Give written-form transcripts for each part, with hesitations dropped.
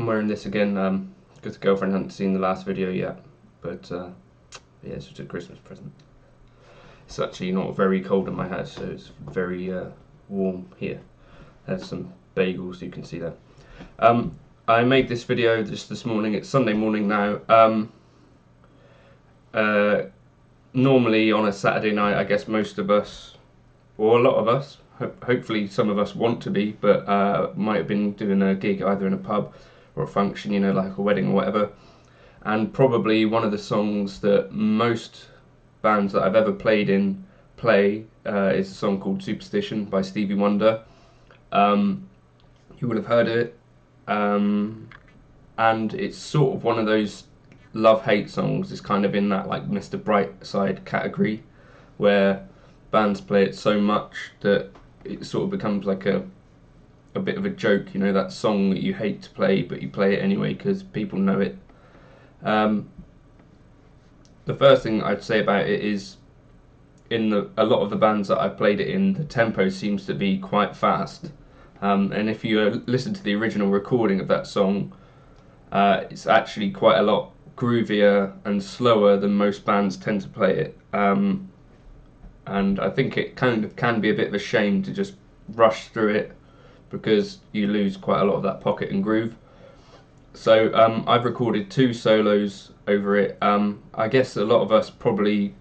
I'm wearing this again because the girlfriend hadn't seen the last video yet, but yeah, it's just a Christmas present. It's actually not very cold in my house, so it's very warm here. There's some bagels, you can see there. I made this video just this morning. It's Sunday morning now. Normally on a Saturday night, I guess most of us, or a lot of us, hopefully some of us want to be, but might have been doing a gig either in a pub or a function, you know, like a wedding or whatever. And probably one of the songs that most bands that I've ever played in play is a song called Superstition by Stevie Wonder. You would have heard of it, and it's sort of one of those love-hate songs. It's kind of in that like Mr. Brightside category, where bands play it so much that it sort of becomes like a bit of a joke, you know, that song that you hate to play but you play it anyway because people know it. The first thing I'd say about it is in a lot of the bands that I've played it in, the tempo seems to be quite fast, and if you listen to the original recording of that song, it's actually quite a lot groovier and slower than most bands tend to play it, and I think it kind of can be a bit of a shame to just rush through it because you lose quite a lot of that pocket and groove. So I've recorded 2 solos over it. I guess a lot of us probably,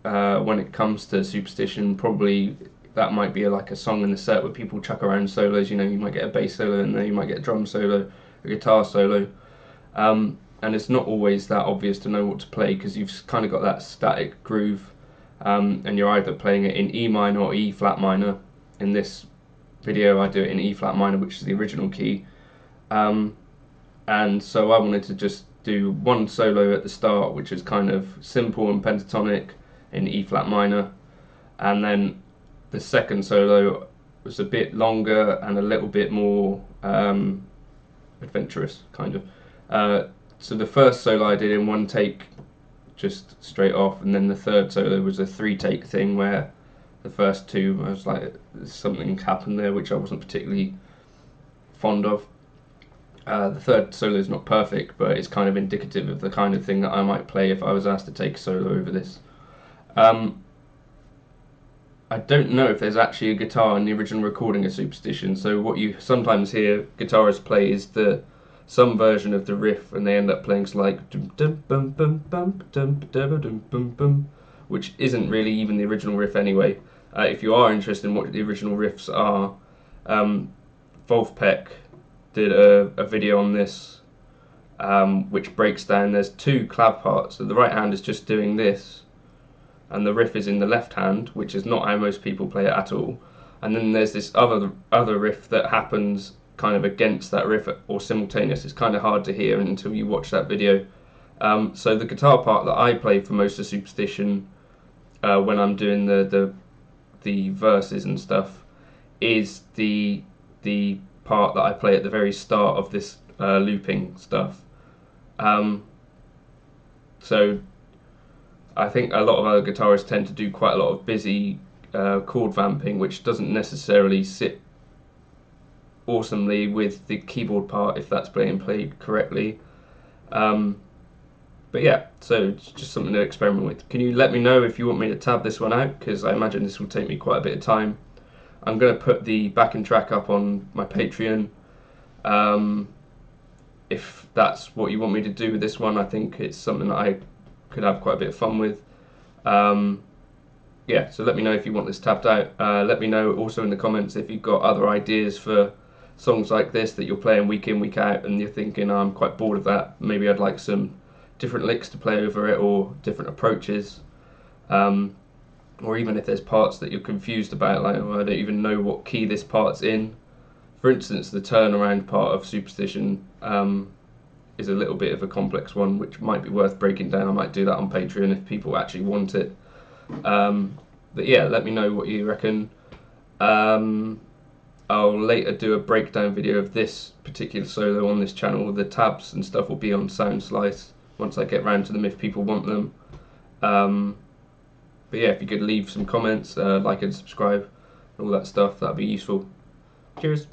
when it comes to Superstition, probably that might be like a song in the set where people chuck around solos. You know, you might get a bass solo in there, you might get a drum solo, a guitar solo, and it's not always that obvious to know what to play because you've kind of got that static groove, and you're either playing it in E minor or E flat minor. In this video I do it in E flat minor, which is the original key, and so I wanted to just do one solo at the start which is kind of simple and pentatonic in E flat minor, and then the second solo was a bit longer and a little bit more adventurous kind of. So the first solo I did in 1 take, just straight off, and then the third solo was a 3-take thing where the first 2 I was like, something happened there which I wasn't particularly fond of. The third solo is not perfect, but it's kind of indicative of the kind of thing that I might play if I was asked to take a solo over this. I don't know if there's actually a guitar in the original recording of Superstition, so what you sometimes hear guitarists play is some version of the riff, and they end up playing like which isn't really even the original riff anyway. If you are interested in what the original riffs are, Wolfpack did a video on this, which breaks down. There's 2 clav parts, so the right hand is just doing this, and the riff is in the left hand, which is not how most people play it at all. And then there's this other riff that happens kind of against that riff or simultaneous. It's kind of hard to hear until you watch that video. So the guitar part that I play for most of Superstition, when I'm doing the verses and stuff, is the part that I play at the very start of this looping stuff. So I think a lot of other guitarists tend to do quite a lot of busy chord vamping, which doesn't necessarily sit awesomely with the keyboard part if that's being played correctly. But yeah, so it's just something to experiment with. Can you let me know if you want me to tab this one out, because I imagine this will take me quite a bit of time. I'm going to put the backing track up on my Patreon. If that's what you want me to do with this one, I think it's something that I could have quite a bit of fun with. Yeah, so let me know if you want this tabbed out. Let me know also in the comments if you've got other ideas for songs like this that you're playing week in, week out, and you're thinking, oh, I'm quite bored of that, maybe I'd like some different licks to play over it or different approaches. Or even if there's parts that you're confused about, like, oh, I don't even know what key this part's in. For instance, the turnaround part of Superstition is a little bit of a complex one, which might be worth breaking down. I might do that on Patreon if people actually want it. But yeah, let me know what you reckon. I'll later do a breakdown video of this particular solo on this channel. The tabs and stuff will be on Sound Slice once I get round to them if people want them. But yeah, if you could leave some comments, like and subscribe, and all that stuff, that'd be useful. Cheers.